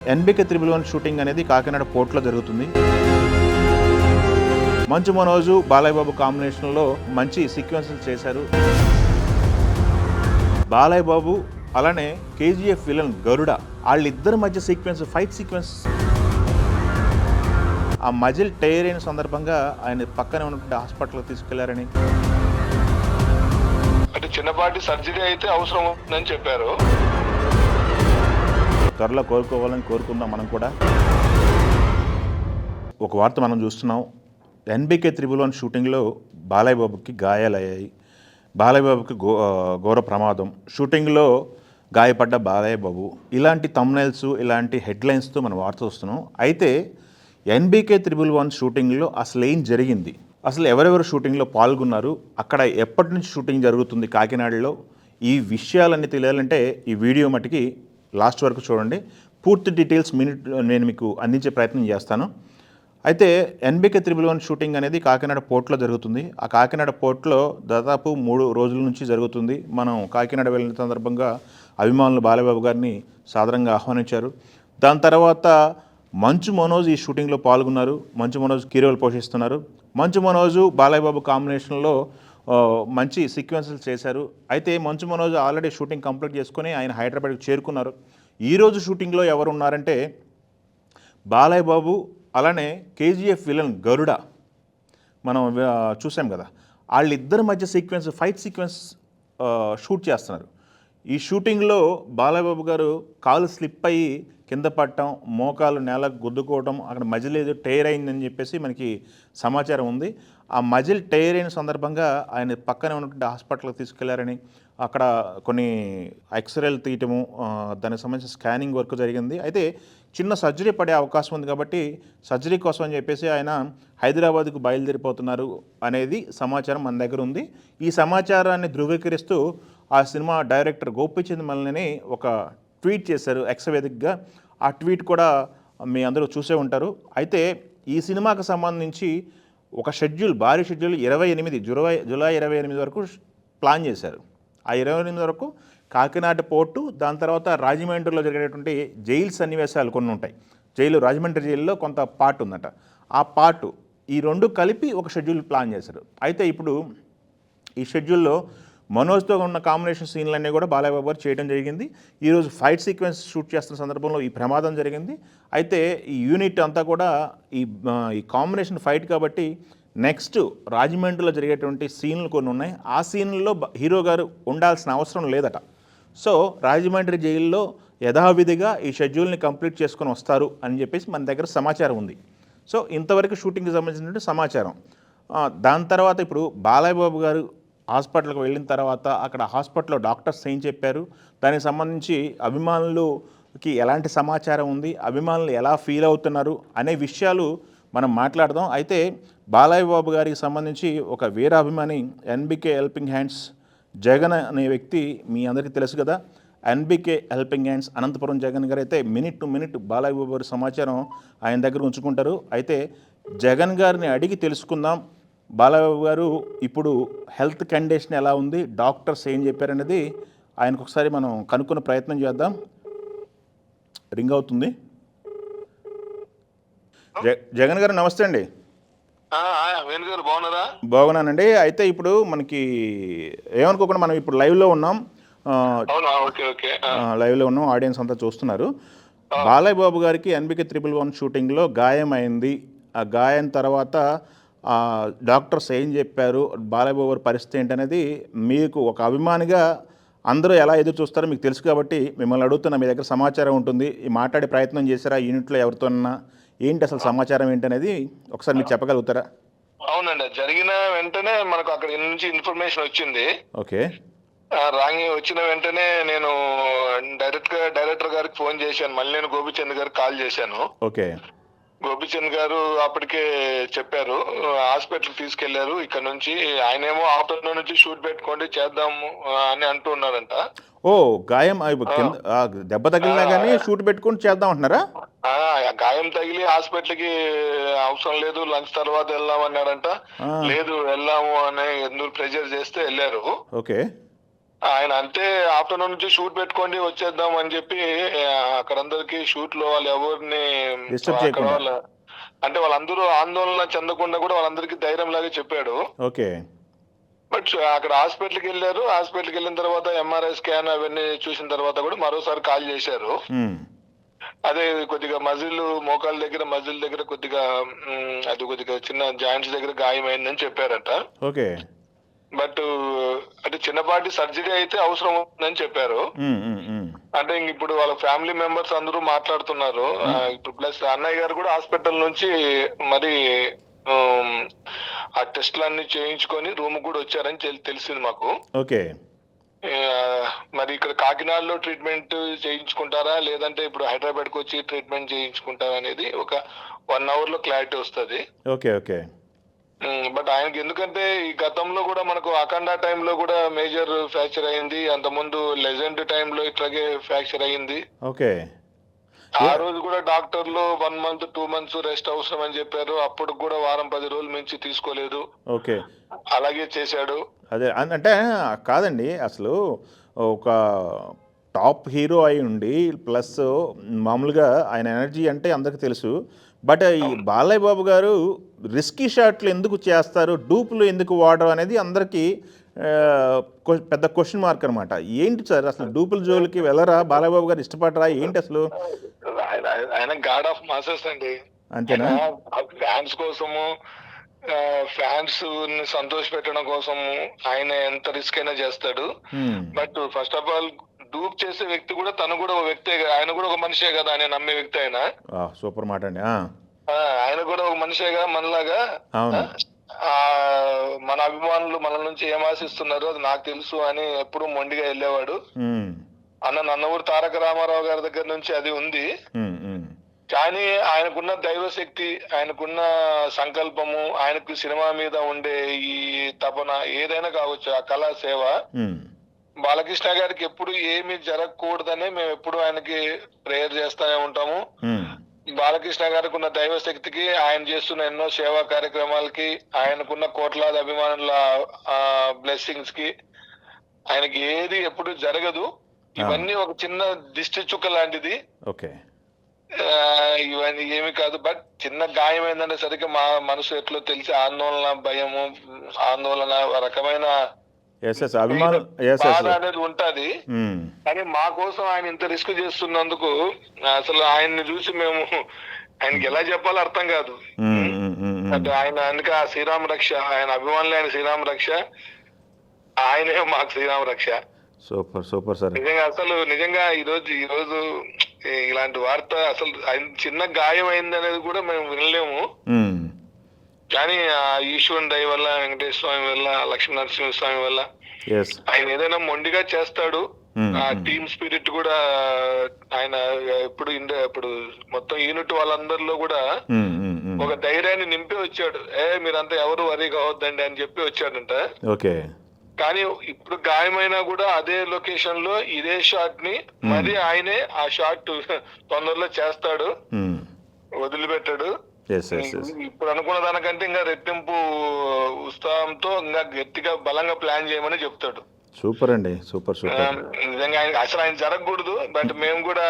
NBK 111 shooting అనేది కాకినాడ పోర్ట్లో జరుగుతుంది. మంచు మనోజు బాలయ్య బాబు కాంబినేషన్లో మంచి సీక్వెన్సెస్ చేశారు. బాలయ్య బాబు అలానే కేజీఎఫ్ విలన్ గరుడ వాళ్ళిద్దరి మధ్య సీక్వెన్స్, ఫైట్ సీక్వెన్స్, ఆ మజిల్ టైర్ అయిన సందర్భంగా ఆయన పక్కనే ఉన్నటువంటి హాస్పిటల్కి తీసుకెళ్లారని, అంటే చిన్నపాటి సర్జరీ అయితే అవసరం ఉందని చెప్పారు. త్వరలో కోరుకోవాలని కోరుకుందాం మనం కూడా. ఒక వార్త మనం చూస్తున్నాం. ఎన్బికే 111 షూటింగ్లో బాలయ్య బాబుకి గాయాలయ్యాయి. బాలయ్య బాబుకి ఘోర ప్రమాదం. షూటింగ్లో గాయపడ్డ బాలయ్య బాబు. ఇలాంటి థంబ్నెయిల్స్, ఇలాంటి హెడ్లైన్స్తో మనం వార్త వస్తున్నాం. అయితే ఎన్బికే 111 షూటింగ్లో అసలు ఏం జరిగింది, అసలు ఎవరెవరు షూటింగ్లో పాల్గొన్నారు, అక్కడ ఎప్పటి నుంచి షూటింగ్ జరుగుతుంది కాకినాడలో, ఈ విషయాలన్నీ తెలియాలంటే ఈ వీడియో మటుకి లాస్ట్ వరకు చూడండి. పూర్తి డీటెయిల్స్ నేను మీకు అందించే ప్రయత్నం చేస్తాను. అయితే ఎన్బికే 111 షూటింగ్ అనేది కాకినాడ పోర్ట్లో జరుగుతుంది. ఆ కాకినాడ పోర్ట్లో దాదాపు 3 రోజుల నుంచి జరుగుతుంది. మనం కాకినాడ వెళ్ళిన సందర్భంగా అభిమానులు బాలయ్యబాబు గారిని సాదరంగా ఆహ్వానించారు. దాని తర్వాత మంచు మనోజ్ ఈ షూటింగ్లో పాల్గొన్నారు. మంచు మనోజ్ కీరోలు పోషిస్తున్నారు. మంచు మనోజు బాలయ్య బాబు కాంబినేషన్లో మంచి సీక్వెన్సెస్ చేశారు. అయితే Manchu Manoj already shooting complete చేసుకొని ఆయన హైదరాబాద్కి చేరుకున్నారు. ఈరోజు షూటింగ్లో ఎవరు ఉన్నారంటే బాలయ్య బాబు అలానే కేజీఎఫ్ విలన్ గరుడ మనం చూసాం కదా, వాళ్ళిద్దరి మధ్య సీక్వెన్స్, ఫైట్ సీక్వెన్స్ షూట్ చేస్తున్నారు. ఈ షూటింగ్లో బాలయ్య బాబు గారు కాలు స్లిప్ అయ్యి కింద పడటం, మోకాలు నేలకు గుద్దుకోవడం, అక్కడ మజిల్ ఏదో టైర్ అయిందని చెప్పేసి మనకి సమాచారం ఉంది. ఆ మజిల్ టైర్ అయిన సందర్భంగా ఆయన పక్కనే ఉన్నటువంటి హాస్పిటల్కి తీసుకెళ్లారని, అక్కడ కొన్ని ఎక్స్రేలు తీయటము, దానికి సంబంధించిన స్కానింగ్ వర్క్ జరిగింది. అయితే చిన్న సర్జరీ పడే అవకాశం ఉంది కాబట్టి సర్జరీ కోసం అని చెప్పేసి ఆయన హైదరాబాద్కు బయలుదేరిపోతున్నారు అనేది సమాచారం మన దగ్గర ఉంది. ఈ సమాచారాన్ని ధృవీకరిస్తూ ఆ సినిమా డైరెక్టర్ గోపీచంద్ మల్లిని ఒక ట్వీట్ చేశారు ఎక్స్ వేదికగా. ఆ ట్వీట్ కూడా మీ అందరూ చూసే ఉంటారు. అయితే ఈ సినిమాకు సంబంధించి ఒక షెడ్యూల్, భారీ షెడ్యూల్ 28 జూలై 28 వరకు ప్లాన్ చేశారు. ఆ 28 వరకు కాకినాడ పోర్టు, దాని తర్వాత రాజమండ్రిలో జరిగేటువంటి జైలు సన్నివేశాలు కొన్ని ఉంటాయి. రాజమండ్రి జైల్లో కొంత పార్ట్ ఉందట. ఆ పార్టు ఈ రెండు కలిపి ఒక షెడ్యూల్ ప్లాన్ చేశారు. అయితే ఇప్పుడు ఈ షెడ్యూల్లో మనోజ్తో ఉన్న కాంబినేషన్ సీన్లన్నీ కూడా బాలయ్య బాబు గారు చేయడం జరిగింది. ఈరోజు ఫైట్ సీక్వెన్స్ షూట్ చేస్తున్న సందర్భంలో ఈ ప్రమాదం జరిగింది. అయితే ఈ యూనిట్ అంతా కూడా ఈ కాంబినేషన్ ఫైట్ కాబట్టి నెక్స్ట్ రాజమండ్రిలో జరిగేటువంటి సీన్లు కొన్ని ఉన్నాయి. ఆ సీన్లలో హీరో గారు ఉండాల్సిన అవసరం లేదట. సో రాజమండ్రి జైల్లో యథావిధిగా ఈ షెడ్యూల్ని కంప్లీట్ చేసుకొని వస్తారు అని చెప్పేసి మన దగ్గర సమాచారం ఉంది. సో ఇంతవరకు షూటింగ్కి సంబంధించినటువంటి సమాచారం. దాని తర్వాత ఇప్పుడు బాలయ్య బాబు గారు హాస్పిటల్కి వెళ్ళిన తర్వాత అక్కడ హాస్పిటల్లో డాక్టర్స్ ఏం చెప్పారు, దానికి సంబంధించి అభిమానులకి ఎలాంటి సమాచారం ఉంది, అభిమానులు ఎలా ఫీల్ అవుతున్నారు అనే విషయాలు మనం మాట్లాడదాం. అయితే బాలయ్య బాబు గారికి సంబంధించి ఒక వీర అభిమాని ఎన్బికే హెల్పింగ్ హ్యాండ్స్ జగన్ అనే వ్యక్తి మీ అందరికీ తెలుసు కదా. NBK helping hands Anantapuram Jagan గారు అయితే minute to minute Balayya Babu గారి సమాచారం ఆయన దగ్గర ఉంచుకుంటారు. అయితే జగన్ గారిని అడిగి తెలుసుకుందాం బాలయ్య బాబు గారు ఇప్పుడు హెల్త్ కండిషన్ ఎలా ఉంది, డాక్టర్స్ ఏం చెప్పారనేది ఆయనకు ఒకసారి మనం కనుక్కునే ప్రయత్నం చేద్దాం. రింగ్ అవుతుంది. జగన్ గారు నమస్తే అండి. బాగున్నారా? బాగున్నానండి. అయితే ఇప్పుడు మనకి ఏమనుకోకుండా మనం ఇప్పుడు లైవ్లో ఉన్నాం. లైవ్లో ఉన్నాం, ఆడియన్స్ అంతా చూస్తున్నారు. బాలయ్య బాబు గారికి ఎన్బికే 111 షూటింగ్లో గాయం అయింది. ఆ గాయం తర్వాత డాక్టర్స్ ఏం చెప్పారు, బాలయ్య బాబు గారి పరిస్థితి ఏంటనేది మీకు ఒక అభిమానిగా అందరూ ఎలా ఎదురు చూస్తారో మీకు తెలుసు కాబట్టి మిమ్మల్ని అడుగుతున్నా. మీ దగ్గర సమాచారం ఉంటుంది, మాట్లాడే ప్రయత్నం చేశారా యూనిట్లో ఎవరితోన్నా, ఏంటి అసలు సమాచారం ఏంటనేది ఒకసారి మీరు చెప్పగలుగుతారా? అవునండి, జరిగిన వెంటనే మనకు అక్కడ నుంచి ఇన్ఫర్మేషన్ వచ్చింది. ఓకే. వచ్చిన వెంటనే నేను డైరెక్టర్ గారికి ఫోన్ చేశాను. మళ్ళీ నేను గోపిచంద్ గారికి కాల్ చేశాను. ఓకే. గోపిచంద్ గారు అప్పటికే చెప్పారు, హాస్పిటల్ తీసుకెళ్లారు. ఇక్కడ నుంచి ఆయనేమో ఆఫ్టర్నూన్ నుంచి షూట్ పెట్టుకోండి చేద్దాము అని అంటున్నారంట. ఓ గాయం దెబ్బ తగిలినా కానీ షూట్ పెట్టుకొని చేద్దాం అంటున్నారా? గాయం తగిలి హాస్పిటల్కి అవసరం లేదు, లంచ్ తర్వాత వెళ్దాం అన్నారంట. లేదు వెళ్ళాము అని ఎందుకు ప్రెజర్ చేస్తే వెళ్ళారు. ఓకే. ఆయన అంతే ఆఫ్టర్నూన్ నుంచి షూట్ పెట్టుకోండి వచ్చేద్దాం అని చెప్పి అక్కడ అందరికి షూట్ లో వాళ్ళు ఎవరిని డిస్టర్బ్ అక్కడ చేయకుండా. వాళ్ళ అంటే వాళ్ళందరూ ఆందోళన చెందకుండా కూడా వాళ్ళందరికీ ధైర్యం లాగా చెప్పాడు. ఓకే. బట్ అక్కడ హాస్పిటల్కి వెళ్ళారు. హాస్పిటల్కి వెళ్ళిన తర్వాత ఎంఆర్ఐ స్కాన్ అవన్నీ చూసిన తర్వాత కూడా మరోసారి కాల్ చేశారు. హ్మ్. అదే కొద్దిగా మోకాళ్ళ దగ్గర మజిల్ దగ్గర కొద్దిగా అది కొద్దిగా చిన్న జాయింట్స్ దగ్గర గాయమైందని చెప్పారట. ఓకే. బట్ అంటే చిన్నపాటి సర్జరీ అయితే అవసరం ఉందని చెప్పారు. హ్మ్. హ్మ్. హ్మ్. అంటే ఇంక ఇప్పుడు వాళ్ళ ఫ్యామిలీ మెంబర్స్ అందరూ మాట్లాడుతున్నారు. ఇప్పుడు ప్లస్ అన్నయ్య గారు కూడా హాస్పిటల్ నుంచి మరి ఉమ్, ఆ టెస్ట్లన్నీ చేయించుకొని రూమ్ కూడా వచ్చారని తెలిసింది మాకు. ఓకే. ఆ, మరి ఇక్కడ కాకినాడలో ట్రీట్మెంట్ చేయించుకుంటారా లేదంటే ఇప్పుడు హైదరాబాద్కి వచ్చి ట్రీట్మెంట్ చేయించుకుంటారా అనేది ఒక 1 hour లో క్లారిటీ వస్తుంది. ఓకే. ఓకే. బట్ ఆయనకి ఎందుకంటే ఈ గతంలో కూడా మనకు అఖండ టైంలో కూడా మేజర్ ఫ్రాక్చర్ అయింది. అంతకుముందు లెజెండ్ టైంలో ఇట్లాగే ఫ్రాక్చర్ అయింది. ఓకే. ఆ రోజు కూడా డాక్టర్లు 1 month 2 months రెస్ట్ అవసరం అని చెప్పారు. అప్పుడు కూడా వారం 10 రోజులు మించి తీసుకోలేదు. ఓకే. అలాగే చేశాడు. అదే అంటే కాదండి అసలు ఒక టాప్ హీరో అయి ఉండి ప్లస్ మామూలుగా ఆయన ఎనర్జీ అంటే అందరికీ తెలుసు. బట్ ఈ బాలయ్య బాబు గారు రిస్కీ షాట్లు ఎందుకు చేస్తారు, డూపులు ఎందుకు వాడరు అనేది అందరికీ పెద్ద క్వశ్చన్ మార్క్ అనమాట. ఏంటి సార్ అసలు డూపుల జోలికి వెళ్ళరా, బాలయ్య బాబు గారు ఇష్టపడరా ఏంటి అసలు? ఆయన గాడ్ ఆఫ్ మాసెస్ అండి. అంతేనా? ఫ్యాన్స్ కోసము ఫ్యాన్స్ ని సంతోష పెట్టడం కోసము ఆయన ఎంత రిస్క్ అయినా చేస్తాడు. But first of all dupe చేసే వ్యక్తి కూడా తను కూడా ఒక వ్యక్తే, ఆయన కూడా ఒక మనిషే కదా ఆయన నమ్మే వ్యక్తి. ఆయన సూపర్ మాట అండి. ఆయన కూడా ఒక మనిషేగా మనలాగా. అవును. మన అభిమానులు మన నుంచి ఏం ఆశిస్తున్నారు అది నాకు తెలుసు అని ఎప్పుడు మొండిగా వెళ్ళేవాడు. నందమూరి తారక రామారావు గారి దగ్గర నుంచి అది ఉంది. కానీ ఆయనకున్న దైవశక్తి, ఆయనకున్న సంకల్పము, ఆయనకు సినిమా మీద ఉండే ఈ తపన ఏదైనా కావచ్చు, ఆ కళా సేవ. బాలకృష్ణ గారికి ఎప్పుడు ఏమి జరగకూడదనే మేము ఎప్పుడు ఆయనకి ప్రేయర్ చేస్తూనే ఉంటాము. బాలకృష్ణ గారికి ఉన్న దైవ శక్తికి, ఆయన చేస్తున్న ఎన్నో సేవా కార్యక్రమాలకి, ఆయనకున్న కోట్లాది అభిమానుల బ్లెస్సింగ్స్ కి ఆయనకి ఏది ఎప్పుడు జరగదు. ఇవన్నీ ఒక చిన్న దిష్టి చుక్క లాంటిది. ఓకే. ఇవన్నీ ఏమి కాదు. బట్ చిన్న గాయమైందంటే సరిగ్గా మా మనసు ఎట్లో తెలిసి ఆందోళన, భయము, ఆందోళన, రకమైన బాధ అనేది ఉంటది. కానీ మా కోసం ఆయన ఇంత రిస్క్ చేస్తున్నందుకు అసలు ఆయన్ని చూసి మేము ఆయనకి ఎలా చెప్పాలో అర్థం కాదు. అంటే ఆయన అందుకే ఆ శ్రీరామ రక్ష, ఆయన అభిమానులు, ఆయన శ్రీరామ రక్ష, ఆయనే మాకు శ్రీరామ రక్ష. Super super sir. నిజంగా అసలు నిజంగా ఈరోజు ఇలాంటి వార్త అసలు చిన్న గాయం అయింది అనేది కూడా మేము వినలేము. కానీ ఆ ఈశ్వరుని దయ వల్ల, వెంకటేశ్వర స్వామి వల్ల, లక్ష్మీ నరసింహ స్వామి వల్ల ఆయన ఏదైనా మొండిగా చేస్తాడు. ఆ టీమ్ స్పిరిట్ కూడా ఆయన ఇప్పుడు మొత్తం యూనిట్ వాళ్ళందరిలో కూడా ఒక ధైర్యాన్ని నింపి వచ్చాడు. మీరంతా ఎవరు వరీ కావద్దండి అని చెప్పి వచ్చాడంట. ఓకే. కానీ ఇప్పుడు గాయమైనా కూడా అదే లొకేషన్ లో ఇదే షాట్ ని మరి ఆయనే ఆ షాట్ తొందరలో చేస్తాడు, వదిలిపెట్టాడు. ఇప్పుడు అనుకున్న దానికంటే ఇంకా రెట్టింపు ఉత్సాహంతో ఇంకా గట్టిగా బలంగా ప్లాన్ చేయమని చెప్తాడు. సూపర్ అండి. Super super. నిజంగా అసలు ఆయన జరగకూడదు. బట్ మేము కూడా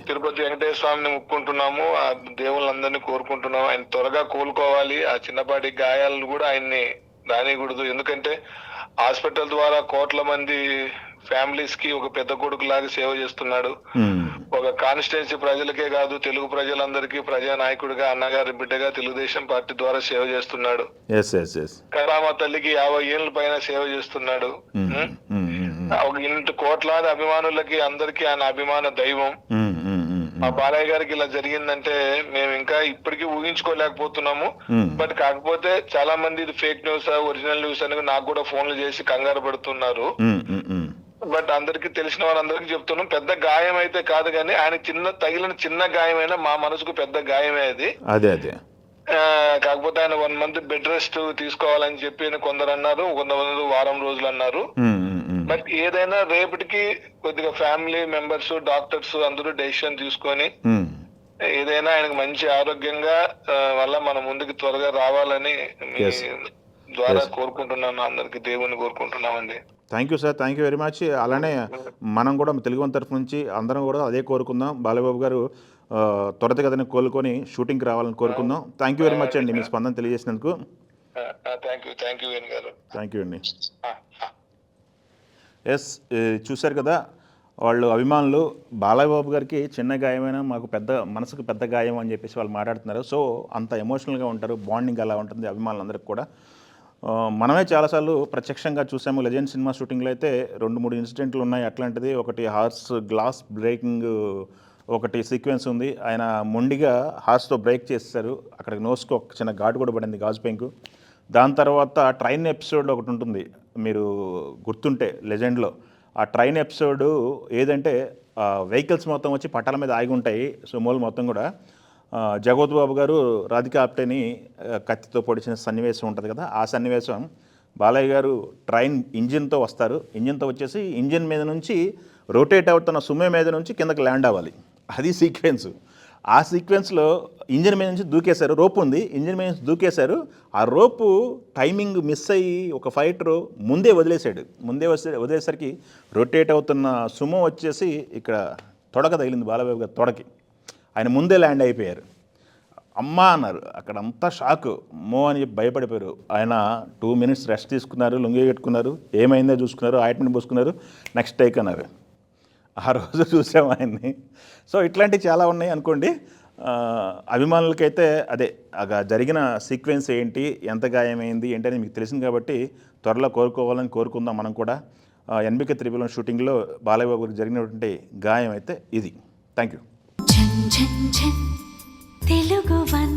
తిరుపతి వెంకటేశ్వర స్వామిని ముక్కుంటున్నాము, ఆ దేవుళ్ళందరినీ కోరుకుంటున్నాము ఆయన త్వరగా కోలుకోవాలి. ఆ చిన్నపాటి గాయాలను కూడా ఆయన్ని రానికూడదు. ఎందుకంటే హాస్పిటల్ ద్వారా కోట్ల మంది ఫ్యామిలీస్ కి ఒక పెద్ద కొడుకు లాగా సేవ చేస్తున్నాడు. ఒక కాన్స్టిట్యున్సీ ప్రజలకే కాదు, తెలుగు ప్రజలందరికీ ప్రజానాయకుడిగా, అన్నగారి బిడ్డగా తెలుగుదేశం పార్టీ ద్వారా సేవ చేస్తున్నాడు. కరామా తల్లికి 50 ఏళ్ళ పైన సేవ చేస్తున్నాడు. ఒక ఇంత కోట్లాది అభిమానులకి అందరికీ ఆయన అభిమాన దైవం. మా బాలయ్య గారికి ఇలా జరిగిందంటే మేము ఇంకా ఇప్పటికీ ఊహించుకోలేకపోతున్నాము. బట్ కాకపోతే చాలా మంది ఇది ఫేక్ న్యూస్, ఒరిజినల్ న్యూస్ అని నాకు కూడా ఫోన్లు చేసి కంగారు పడుతున్నారు. బట్ అందరికి తెలిసిన వాళ్ళందరికీ చెప్తున్నాం, పెద్ద గాయం అయితే కాదు, కానీ ఆయన తగిలిన చిన్న గాయమైనా మా మనసుకు పెద్ద గాయమే అది. కాకపోతే ఆయన 1 month బెడ్ రెస్ట్ తీసుకోవాలని చెప్పి కొందరు అన్నారు, కొంతమంది వారం రోజులు అన్నారు. బట్ ఏదైనా రేపటికి కొద్దిగా ఫ్యామిలీ మెంబర్స్, డాక్టర్స్ అందరూ డెసిషన్ తీసుకొని ఏదైనా ఆయనకు మంచి ఆరోగ్యంగా వల్ల మన ముందుకు త్వరగా రావాలని ద్వారా కోరుకుంటున్నాను, అందరికి దేవుని కోరుకుంటున్నామండి. Thank you sir, thank you very much. అలానే మనం కూడా తెలుగు వన్ తరఫు నుంచి అందరం కూడా అదే కోరుకుందాం. బాలయ్యబాబు గారు త్వరితగతిన కోలుకొని షూటింగ్కి రావాలని కోరుకుందాం. థ్యాంక్ యూ వెరీ మచ్ అండి మీ స్పందన తెలియజేసినందుకు. థ్యాంక్ యూ వేణు గారు. థ్యాంక్ యూ అండి. ఆ, ఆ. ఎస్, చూశారు కదా వాళ్ళు అభిమానులు బాలయ్యబాబు గారికి చిన్న గాయమైనా మాకు మనసుకు పెద్ద గాయం అని చెప్పేసి వాళ్ళు మాట్లాడుతున్నారు. సో అంత ఎమోషనల్గా ఉంటారు, బాండింగ్ అలా ఉంటుంది అభిమానులందరికీ కూడా. మనమే చాలాసార్లు ప్రత్యక్షంగా చూసాము. లెజెండ్ సినిమా షూటింగ్లో అయితే 2-3 ఇన్సిడెంట్లు ఉన్నాయి అట్లాంటిది. ఒకటి హార్స్ గ్లాస్ బ్రేకింగ్ ఒకటి సీక్వెన్స్ ఉంది. ఆయన మొండిగా హార్స్తో బ్రేక్ చేస్తారు, అక్కడ నోస్కి ఒక చిన్న ఘాటు కూడా పడింది, గాజు పెంకు. దాని తర్వాత ట్రైన్ ఎపిసోడ్ ఒకటి ఉంటుంది, మీరు గుర్తుంటే లెజెండ్లో. ఆ ట్రైన్ ఎపిసోడు ఏదంటే వెహికల్స్ మొత్తం వచ్చి పట్టాల మీద ఆగి ఉంటాయి, సుమోలు మొత్తం కూడా. జగవత్ బాబు గారు రాధికా ఆప్టేని కత్తితో పొడిచిన సన్నివేశం ఉంటుంది కదా, ఆ సన్నివేశం బాలయ్య గారు ట్రైన్ ఇంజిన్తో వస్తారు. ఇంజిన్తో వచ్చేసి ఇంజిన్ మీద నుంచి రొటేట్ అవుతున్న సుమే మీద నుంచి కిందకి ల్యాండ్ అవ్వాలి, అది సీక్వెన్స్. ఆ సీక్వెన్స్లో ఇంజిన్ మీద నుంచి దూకేశారు, రోప్ ఉంది, ఇంజిన్ మీద నుంచి దూకేశారు. ఆ రోపు టైమింగ్ మిస్ అయ్యి ఒక ఫైటరు ముందే వదిలేసరికి రొటేట్ అవుతున్న సుమో వచ్చేసి ఇక్కడ తొడక తగిలింది బాలబాబు గారు తొడకి. ఆయన ముందే ల్యాండ్ అయిపోయారు. అమ్మా అన్నారు, అక్కడ అంతా షాక్, అమ్మో అని చెప్పి భయపడిపోయారు. ఆయన 2 minutes రెస్ట్ తీసుకున్నారు, లుంగి కట్టుకున్నారు, ఏమైందో చూసుకున్నారు, ఆయింట్మెంట్ పోసుకున్నారు, నెక్స్ట్ టేక్ అన్నారు. ఆ రోజు చూసాము ఆయన్ని. సో ఇట్లాంటివి చాలా ఉన్నాయి అనుకోండి. అభిమానులకైతే అదే జరిగిన సీక్వెన్స్ ఏంటి, ఎంత గాయమైంది ఏంటి అని మీకు తెలిసింది కాబట్టి త్వరలో కోరుకోవాలని కోరుకుందాం మనం కూడా. NBK 3 షూటింగ్లో బాలయ్య బాబు గారికి జరిగినటువంటి గాయం అయితే ఇది. Thank you. తెలుగు వన్